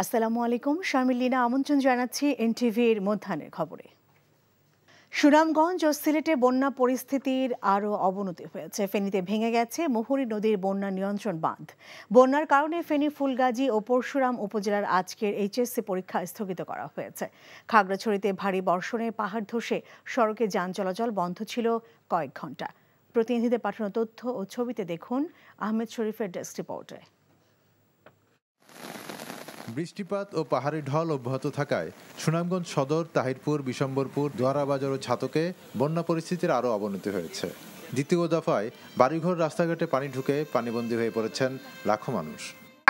আসসালামু আলাইকুম, শামিল লীনা আমন্ত্রণ জানাচ্ছি এনটিভির মধ্যাহ্নের খবরে। সুনামগঞ্জ ও সিলেটে বন্যা পরিস্থিতির আরও অবনতি হয়েছে। ফেনীতে ভেঙে গেছে মুহুরী নদীর বন্যা নিয়ন্ত্রণ বাঁধ। বন্যার কারণে ফেনী, ফুলগাজী ও পরশুরাম উপজেলার আজকের এইচএসসি পরীক্ষা স্থগিত করা হয়েছে। খাগড়াছড়িতে ভারী বর্ষণে পাহাড় ধসে সড়কে যান চলাচল বন্ধ ছিল কয়েক ঘন্টা। প্রতিনিধিদের পাঠানো তথ্য ও ছবিতে দেখুন আহমেদ শরীফের ডেস্ক রিপোর্টে। বৃষ্টিপাত ও পাহাড়ি ঢল অব্যাহত থাকায় সুনামগঞ্জ সদর, তাহিরপুর, বিশম্বরপুর, দোয়ারাবাজার ও ছাতকে বন্যা পরিস্থিতির আরও অবনতি হয়েছে। দ্বিতীয় দফায় বাড়িঘর, রাস্তাঘাটে পানি ঢুকে পানিবন্দী হয়ে পড়েছেন লাখো মানুষ।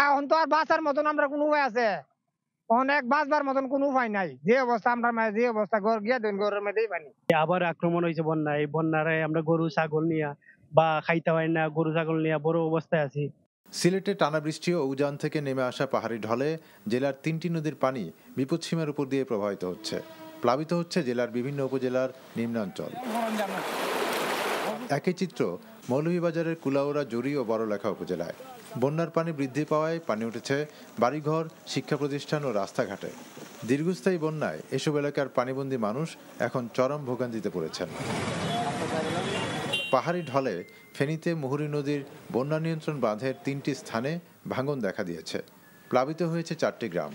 এখন তো আর বাঁচার মতন আমরা কোনো উপায় আছে, অনেক বাঁচবার মতন কোনো উপায় নাই। যে অবস্থা আমরা যে অবস্থা ঘর গিয়া দিন ঘরের মধ্যেই পানি। আবার আক্রমণ হয়েছে বন্যায়। বন্যারে আমরা গরু ছাগল নিয়ে বা খাইতে পারি না, গরু ছাগল নিয়ে বড় অবস্থায় আছি। সিলেটে টানা বৃষ্টি ও উজান থেকে নেমে আসা পাহাড়ি ঢলে জেলার ৩টি নদীর পানি বিপদসীমার উপর দিয়ে প্রবাহিত হচ্ছে। প্লাবিত হচ্ছে জেলার বিভিন্ন উপজেলার নিম্নাঞ্চল। একই চিত্র মৌলভীবাজারের কুলাউড়া, জুড়ি ও বড়লেখা উপজেলায়। বন্যার পানি বৃদ্ধি পাওয়ায় পানি উঠেছে বাড়িঘর, শিক্ষা প্রতিষ্ঠান ও রাস্তাঘাটে। দীর্ঘস্থায়ী বন্যায় এসব এলাকার পানিবন্দী মানুষ এখন চরম ভোগান্তিতে পড়েছেন। পাহাড়ি ঢলে ফেনীতে মুহুরী নদীর বন্যা নিয়ন্ত্রণ বাঁধের 3টি স্থানে ভাঙন দেখা দিয়েছে। প্লাবিত হয়েছে 4টি গ্রাম।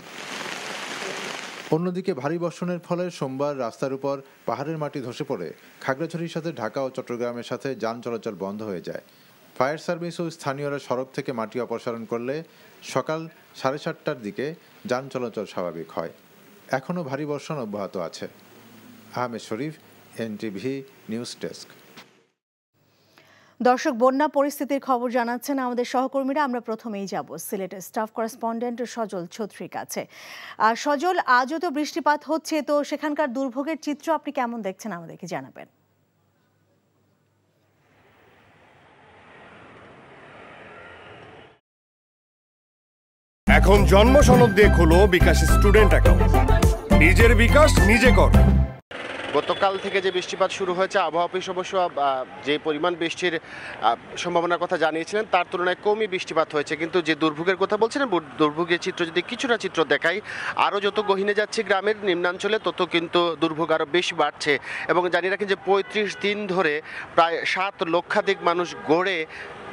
অন্যদিকে ভারী বর্ষণের ফলে সোমবার রাস্তার উপর পাহাড়ের মাটি ধসে পড়ে খাগড়াছড়ির সাথে ঢাকা ও চট্টগ্রামের সাথে যান চলাচল বন্ধ হয়ে যায়। ফায়ার সার্ভিস ও স্থানীয়রা সড়ক থেকে মাটি অপসারণ করলে সকাল 7:30টার দিকে যান চলাচল স্বাভাবিক হয়। এখনও ভারী বর্ষণ অব্যাহত আছে। আহমেদ শরীফ, এনটিভি নিউজ ডেস্ক। দর্শক, বন্যা পরিস্থিতির খবর জানাচ্ছেন আমাদের সহকর্মীরা। আমরা প্রথমেই যাব সিলেটের স্টাফ করেসপন্ডেন্ট সজল চৌধুরীর কাছে। সজল, আজও তো বৃষ্টিপাত হচ্ছে, তো সেখানকার দুর্ভোগের চিত্র আপনি কেমন দেখছেন আমাদেরকে জানাবেন। এখন জন্ম সনদ দিয়ে খোলো বিকাশ স্টুডেন্ট অ্যাকাউন্ট। নিজের বিকাশ নিজে কর। গতকাল থেকে যে বৃষ্টিপাত শুরু হয়েছে, আবহাওয়া অফিস অবশ্য যে পরিমাণ বৃষ্টির সম্ভাবনার কথা জানিয়েছিলেন তার তুলনায় কমই বৃষ্টিপাত হয়েছে। কিন্তু যে দুর্ভোগের কথা বলছিলেন, দুর্ভোগের চিত্র যদি কিছুটা চিত্র দেখাই, আরও যত গহীনে যাচ্ছে গ্রামের নিম্নাঞ্চলে তত কিন্তু দুর্ভোগ আরও বেশি বাড়ছে। এবং জানিয়ে রাখেন যে 35 দিন ধরে প্রায় 7 লক্ষাধিক মানুষ গড়ে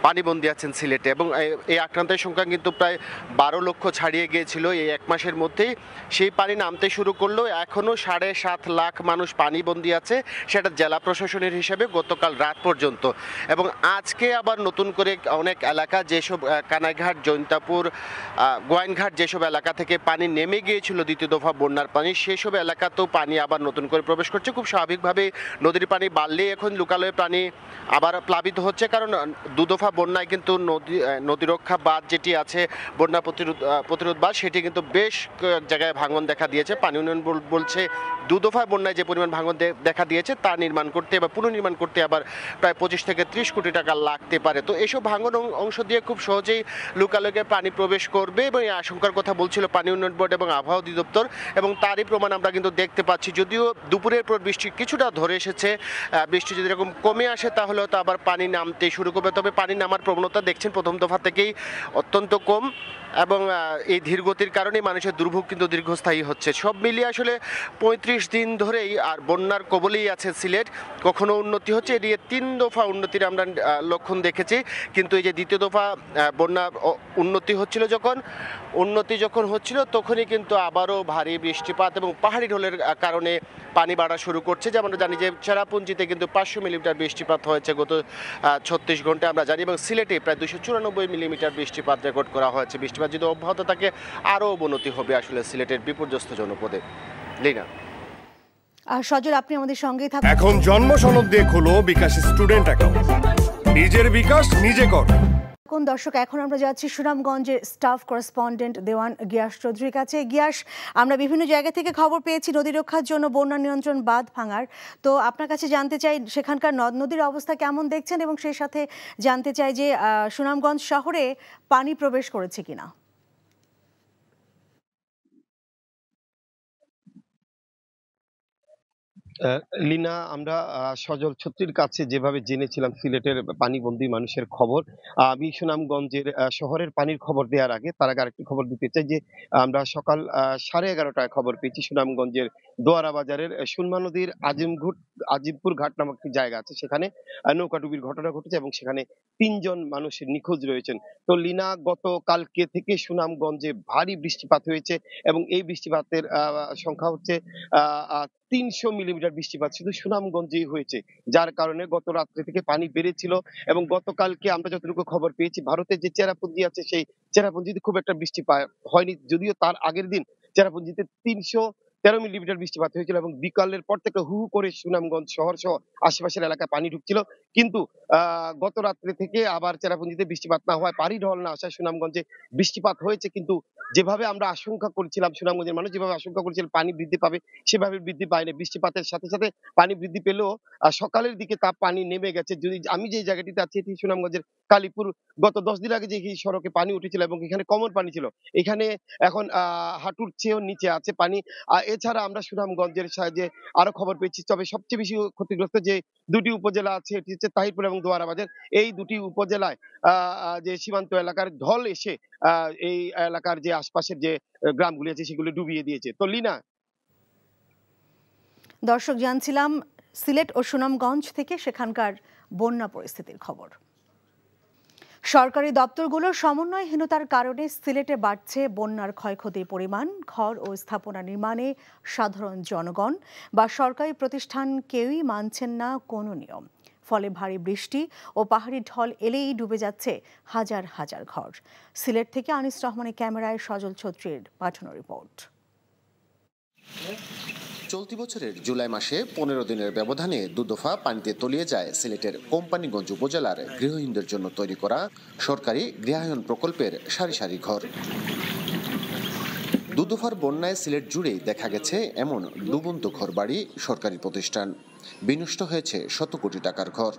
পানিবন্দী আছেন সিলেটে, এবং এই আক্রান্তের সংখ্যা কিন্তু প্রায় 12 লক্ষ ছাড়িয়ে গিয়েছিল এই এক মাসের মধ্যেই। সেই পানি নামতে শুরু করলো। এখনও 7.5 লাখ মানুষ পানিবন্দী আছে, সেটা জেলা প্রশাসনের হিসেবে গতকাল রাত পর্যন্ত। এবং আজকে আবার নতুন করে অনেক এলাকা, যেসব কানাইঘাট, জৈন্তাপুর, গোয়াইনঘাট, যেসব এলাকা থেকে পানি নেমে গিয়েছিল দ্বিতীয় দফা বন্যার পানি, সেসব এলাকাতেও পানি আবার নতুন করে প্রবেশ করছে। খুব স্বাভাবিকভাবে নদীর পানি বাড়লেই এখন লোকালয়ে পানি আবার প্লাবিত হচ্ছে, কারণ দুদফা বন্যায় কিন্তু নদী রক্ষা বাঁধ যেটি আছে, বন্যা প্রতিরোধ বাঁধ, সেটি কিন্তু বেশ জায়গায় ভাঙন দেখা দিয়েছে। পানি উন্নয়ন বলছে দুদফায় বন্যায় যে পরিমাণ ভাঙন দেখা দিয়েছে তা নির্মাণ করতে বা পুনর্নির্মাণ করতে আবার প্রায় 25 থেকে 30 কোটি টাকা লাগতে পারে। তো এসব ভাঙন অংশ দিয়ে খুব সহজেই লোকালয়ে পানি প্রবেশ করবে এবং এই আশঙ্কার কথা বলছিল পানি উন্নয়ন বোর্ড এবং আবহাওয়া অধিদপ্তর, এবং তারই প্রমাণ আমরা কিন্তু দেখতে পাচ্ছি। যদিও দুপুরের পর বৃষ্টি কিছুটা ধরে এসেছে, বৃষ্টি যদি এরকম কমে আসে তাহলে তো আবার পানি নামতে শুরু করবে। তবে পানি নামার প্রবণতা দেখছেন প্রথম দফা থেকেই অত্যন্ত কম, এবং এই ধীরগতির কারণে মানুষের দুর্ভোগ কিন্তু দীর্ঘস্থায়ী হচ্ছে। সব মিলিয়ে আসলে 35 দিন ধরেই আর বন্যার কবলেই আছে সিলেট। কখনো উন্নতি হচ্ছে, এদিকে 3 দফা উন্নতির আমরা লক্ষণ দেখেছি, কিন্তু এই যে দ্বিতীয় দফা বন্যা উন্নতি যখন হচ্ছিল তখনই কিন্তু আবারও ভারী বৃষ্টিপাত এবং পাহাড়ি ঢলের কারণে পানি বাড়া শুরু করছে। যেমন জানি যে চেরাপুঞ্জিতে কিন্তু 500 মিলিমিটার বৃষ্টিপাত হয়েছে গত 36 ঘন্টায় আমরা জানি, এবং সিলেটে প্রায় 294 মিলিমিটার বৃষ্টিপাত রেকর্ড করা হয়েছে। বৃষ্টিপাত যদি অব্যাহত থাকে আরও অবনতি হবে আসলে সিলেটের বিপর্যস্ত জনপদে। লীনা। সজল, আপনি আমাদের সঙ্গেই থাকুন। এখন জন্ম সনদ দিয়ে খোলো বিকাশ স্টুডেন্ট অ্যাকাউন্ট। নিজের বিকাশ নিজে কর। দর্শক, এখন আমরা যাচ্ছি সুনামগঞ্জের স্টাফ করেসপন্ডেন্ট দেওয়ান গিয়াস চৌধুরীর কাছে। গিয়াস, আমরা বিভিন্ন জায়গা থেকে খবর পেয়েছি নদী রক্ষার জন্য বন্যা নিয়ন্ত্রণ বাঁধ ভাঙার। তো আপনার কাছে জানতে চাই সেখানকার নদ নদীর অবস্থা কেমন দেখছেন, এবং সেই সাথে জানতে চাই যে সুনামগঞ্জ শহরে পানি প্রবেশ করেছে কিনা। লিনা, আমরা সজল ছত্রীর কাছে যেভাবে জেনেছিলাম সিলেটের পানিবন্দী মানুষের খবর, আমি সুনামগঞ্জের শহরের পানির খবর দেওয়ার আগে তার আগে আরেকটি খবর দিতে চাই যে আমরা সকাল 11:30টায় খবর পেয়েছি সুনামগঞ্জের দোয়ারা বাজারের সুরমা নদীর আজিমপুর ঘাট নামক একটি জায়গা আছে, সেখানে নৌকাডুবির ঘটনা ঘটেছে এবং সেখানে 3 জন মানুষের নিখোঁজ রয়েছেন। তো লিনা, গতকালকে থেকে সুনামগঞ্জে ভারী বৃষ্টিপাত হয়েছে এবং এই বৃষ্টিপাতের সংখ্যা হচ্ছে 300 মিলিমিটার বৃষ্টিপাত শুধু সুনামগঞ্জেই হয়েছে, যার কারণে গত রাত্রে থেকে পানি বেড়েছিল। এবং গতকালকে আমরা যতটুকু খবর পেয়েছি, ভারতের যে চেরাপুঞ্জি আছে সেই চেরাপুঞ্জিতে খুব একটা বৃষ্টি হয়নি, যদিও তার আগের দিন চেরাপুঞ্জিতে 313 মিলিমিটার বৃষ্টিপাত হয়েছিল এবং বিকালের পর থেকে হু হু করে সুনামগঞ্জ শহর সহ আশেপাশের এলাকায় পানি ঢুকছিল। কিন্তু গত রাত্রে থেকে আবার চেরাপুঞ্জিতে বৃষ্টিপাত না হওয়ায়, পানি ঢল না আসায় সুনামগঞ্জে বৃষ্টিপাত হয়েছে, কিন্তু যেভাবে আমরা আশঙ্কা করেছিলাম, সুনামগঞ্জের মানুষ যেভাবে আশঙ্কা করেছিল পানি বৃদ্ধি পাবে, সেভাবে বৃদ্ধি পায়নি। বৃষ্টিপাতের সাথে সাথে পানি বৃদ্ধি পেলেও সকালের দিকে তা পানি নেমে গেছে। যদি আমি যে জায়গাটিতে আছি এটি সুনামগঞ্জের কালীপুর, গত 10 দিন আগে যে সড়কে পানি উঠেছিল এবং এখানে কমন পানি ছিল, এখানে এখন হাঁটুর চেয়েও নিচে আছে পানি। এছাড়া আমরা সুনামগঞ্জের সাহায্যে আরো খবর পেয়েছি, তবে সবচেয়ে বেশি ক্ষতিগ্রস্ত যে দুটি উপজেলা আছে এটি হচ্ছে তাহিরপুর এবং দোয়ারা বাজার। এই দুটি উপজেলায় যে সীমান্ত এলাকার ঢল এসে এই এলাকার যে আশপাশের যে গ্রামগুলি আছে সেগুলো ডুবিয়ে দিয়েছে। তো লিনা, দর্শক জানছিলাম সিলেট ও সুনামগঞ্জ থেকে সেখানকার বন্যা পরিস্থিতির খবর। সরকারি দপ্তরগুলোর সমন্বয়হীনতার কারণে সিলেটে বাড়ছে বন্যার ক্ষয়ক্ষতির পরিমাণ। ঘর ও স্থাপনা নির্মাণে সাধারণ জনগণ বা সরকারি প্রতিষ্ঠান কেউই মানছেন না কোনো নিয়ম। ফলে ভারী বৃষ্টি ও পাহাড়ি ঢল এলেই ডুবে যাচ্ছে হাজার হাজার ঘর। সিলেট থেকে আনিস রহমানের ক্যামেরায় সজল ছত্রীর পাঠানো রিপোর্ট। চলতি বছরের জুলাই মাসে 15 দিনের ব্যবধানে দুদফা পানিতে তলিয়ে যায় সিলেটের কোম্পানিগঞ্জ উপজেলার গৃহহীনদের জন্য তৈরি করা সরকারি গৃহায়ন প্রকল্পের সারি সারি ঘর। দুদফার বন্যায় সিলেট জুড়েই দেখা গেছে এমন ডুবন্ত ঘরবাড়ি, সরকারি প্রতিষ্ঠান। বিনষ্ট হয়েছে শত কোটি টাকার ঘর,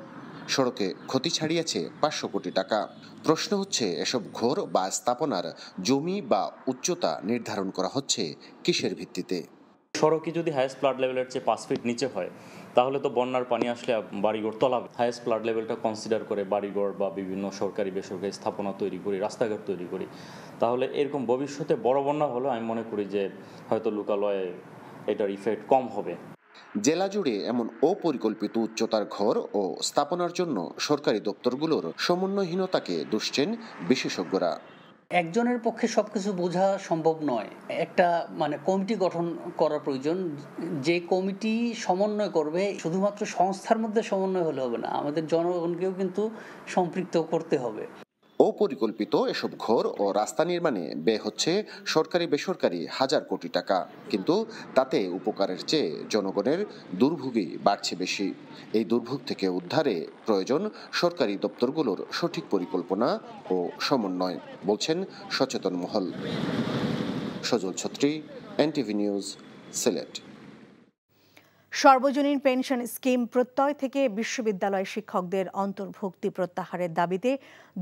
সড়কে ক্ষতি ছাড়িয়েছে 500 কোটি টাকা। প্রশ্ন হচ্ছে, এসব ঘর বা স্থাপনার জমি বা উচ্চতা নির্ধারণ করা হচ্ছে কিসের ভিত্তিতে? সড়কে যদি হাইয়েস্ট ফ্লাড লেভেলের চেয়ে 5 ফিট নিচে হয় তাহলে তো বন্যার পানি আসলে বাড়িঘর তলাবে। হাইয়েস্ট ফ্লাড লেভেলটা কনসিডার করে বাড়িঘর বা বিভিন্ন সরকারি বেসরকারি স্থাপনা তৈরি করি, রাস্তাঘাট তৈরি করি, তাহলে এরকম ভবিষ্যতে বড় বন্যা হলে আমি মনে করি যে হয়তো লোকালয়ে এটার ইফেক্ট কম হবে। জেলা জুড়ে এমন অপরিকল্পিত উচ্চতার ঘর ও স্থাপনার জন্য সরকারি দপ্তরগুলোর সমন্বয়হীনতাকে দুষছেন বিশেষজ্ঞরা। একজনের পক্ষে সবকিছু বোঝা সম্ভব নয়। একটা কমিটি গঠন করা প্রয়োজন, যে কমিটি সমন্বয় করবে। শুধুমাত্র সংস্থার মধ্যে সমন্বয় হলে হবে না, আমাদের জনগণকেও কিন্তু সম্পৃক্ত করতে হবে। অপরিকল্পিত এসব ঘর ও রাস্তা নির্মাণে ব্যয় হচ্ছে সরকারি বেসরকারি হাজার কোটি টাকা, কিন্তু তাতে উপকারের চেয়ে জনগণের দুর্ভোগই বাড়ছে বেশি। এই দুর্ভোগ থেকে উদ্ধারে প্রয়োজন সরকারি দপ্তরগুলোর সঠিক পরিকল্পনা ও সমন্বয়, বলছেন সচেতন মহল। সজল ছত্রী, এনটিভি নিউজ, সিলেট। সর্বজনীন পেনশন স্কিম প্রত্যয় থেকে বিশ্ববিদ্যালয় শিক্ষকদের অন্তর্ভুক্তি প্রত্যাহারের দাবিতে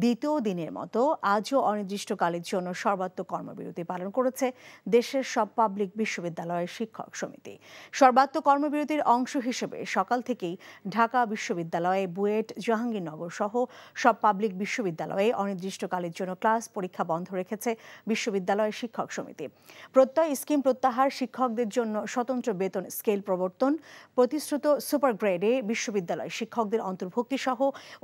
দ্বিতীয় দিনের মতো আজও অনির্দিষ্টকালের জন্য সর্বাত্মক কর্মবিরতি পালন করেছে দেশের সব পাবলিক বিশ্ববিদ্যালয়ের শিক্ষক সমিতি। সর্বাত্মক কর্মবিরতির অংশ হিসেবে সকাল থেকেই ঢাকা বিশ্ববিদ্যালয়ে, বুয়েট, জাহাঙ্গীরনগর সহ সব পাবলিক বিশ্ববিদ্যালয়ে অনির্দিষ্টকালের জন্য ক্লাস পরীক্ষা বন্ধ রেখেছে বিশ্ববিদ্যালয়ের শিক্ষক সমিতি। প্রত্যয় স্কিম প্রত্যাহার, শিক্ষকদের জন্য স্বতন্ত্র বেতন স্কেল প্রবর্তন, প্রতিশ্রুত সুপার গ্রেডে বিশ্ববিদ্যালয় শিক্ষকদের অন্তর্ভুক্তি সহ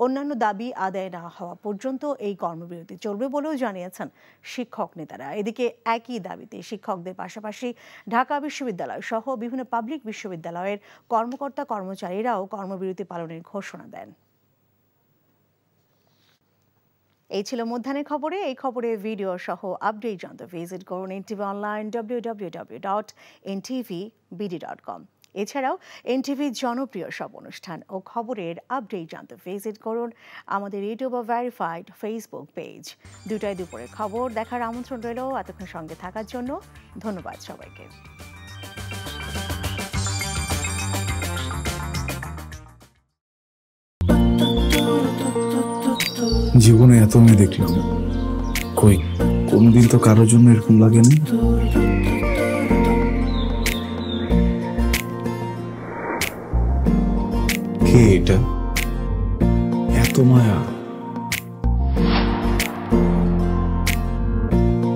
অন্যান্য দাবি আদায় না হওয়া পর্যন্ত এই কর্মবিরতি চলবে বলেও জানিয়েছেন শিক্ষক নেতারা। এদিকে একই দাবিতে শিক্ষকদের পাশাপাশি ঢাকা বিশ্ববিদ্যালয় সহ বিভিন্ন পাবলিক বিশ্ববিদ্যালয়ের কর্মকর্তা কর্মচারীরাও কর্মবিরতি পালনের ঘোষণা দেন। এই ছিল মধ্যাহ্নের খবরে। এই খবরে ভিডিও সহ আপডেট জানতে ভিজিট করুন এনটিভি অনলাইন www.ntvbd.com। এছাড়াও এনটিভি জনপ্রিয় সব অনুষ্ঠান ও খবরের আপডেট জানতে ভিজিট করুন আমাদের ইউটিউব ভেরিফাইড ফেসবুক পেজ। দুটায় দুপুরের খবর দেখার আমন্ত্রণ রইল। এতক্ষণ সঙ্গে থাকার জন্য ধন্যবাদ সবাইকে। জীবনে এত মেয়ে দেখলাম, কই কোনদিন তো কারোর জন্য এরকম লাগেনি। কে এটা? এত মায়া।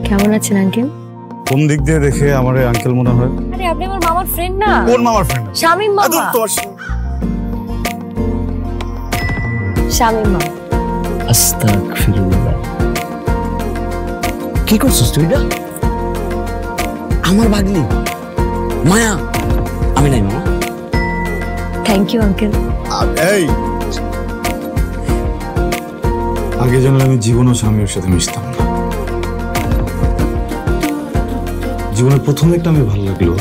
কেমন আছেন আঙ্কেল? কোন দিক দিয়ে দেখে আমার আঙ্কেল মনে হয়? আরে আপনি আমার মামার ফ্রেন্ড না? কোন মামার ফ্রেন্ড? শামীম মামা। শামীম মামা। আস্তাগফিরুল্লাহ। কি করছিস তুই এটা? আমার ভাগ্নি মায়া। আমি নাই মামা। Thank you uncle. এই আগে জানলে আমি জীবনও স্বামীর সাথে মিশতাম না। জীবনের প্রথম একটা আমি ভালো লাগলো,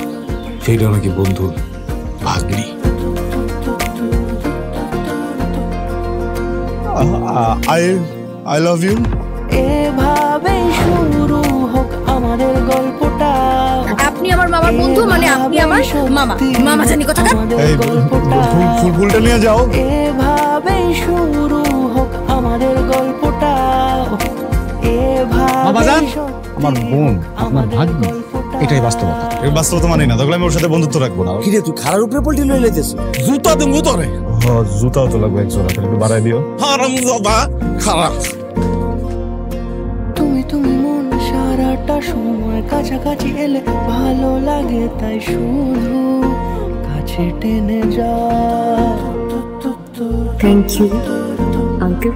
সেইটা নাকি বন্ধুর ভাগ্নি। I love you. এভাবে শুরু হোক আমাদের গল্পটা। আপনি আমার মামার বন্ধু মানে আপনি আমার মামা। মামা জানি কোথাকার। এই ফুলটা নিয়ে যাও। এভাবে শুরু হোক আমাদের গল্পটা। বাবাজান, আমার বোন আপনার ভাগ্নি, এটাই বাস্তবতা। এই বাস্তবতা মানি না, তাহলে আমি ওর সাথে বন্ধুত্ব রাখবো না। কি রে তুই খারার উপরে পল্টি লই লাইতেছ? জুতা দেবো তোরে। হ্যাঁ, জুতাও তো লাগবে এক জোড়া, একটু বাড়াই দিও। হারামজাদা খারাপ। তুমি মন সারাটা সময় কাছাকাছি এলে ভালো লাগে, তাই শুধু কাছে টেনে যা। Thank you uncle.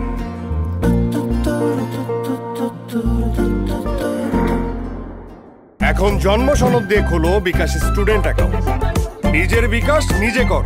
এখন জন্ম সনদ দিয়ে খোলো বিকাশ স্টুডেন্ট অ্যাকাউন্ট। নিজের বিকাশ নিজে কর।